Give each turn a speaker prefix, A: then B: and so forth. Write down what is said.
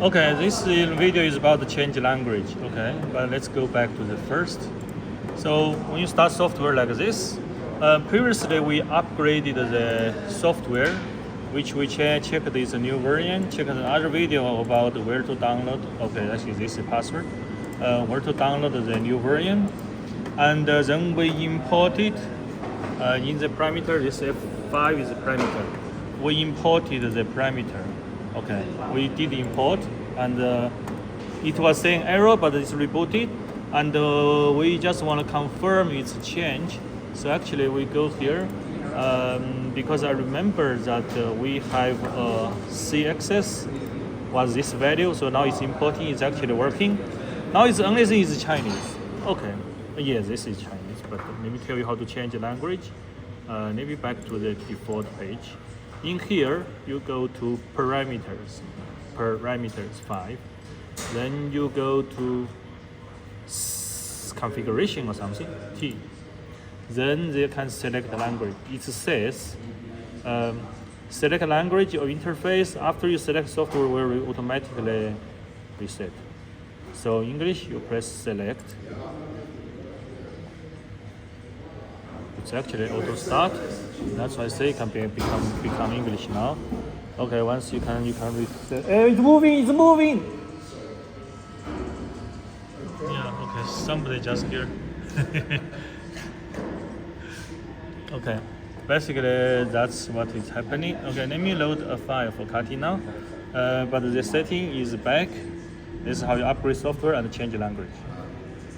A: Okay, this video is about the change language. Okay, but let's go back to the first. So when you start software like this, previously we upgraded the software, which we checked this new version, check the other video about where to download. Okay, actually this is password. Where to download the new version, and then we imported in the parameter. This F5 is a parameter. We imported the parameter. Okay, we did import, and it was saying error, but it's rebooted, and we just want to confirm it's change. So actually we go here because I remember that we have C-axis was this value, so now it's importing, it's actually working. Now it's only thing is Chinese. Okay, yes, this is Chinese, but let me tell you how to change the language. Maybe back to the default page. In here, you go to parameters 5. Then you go to configuration or something, T. Then they can select the language. It says select language or interface. After you select, software will automatically reset. So English, you press select. It's actually auto start. That's why I say it can become English now. Okay, once you can reset. It's moving. Yeah. Okay. Somebody just here. Okay. Basically, that's what is happening. Okay, let me load a file for cutting now. But the setting is back. This is how you upgrade software and change language.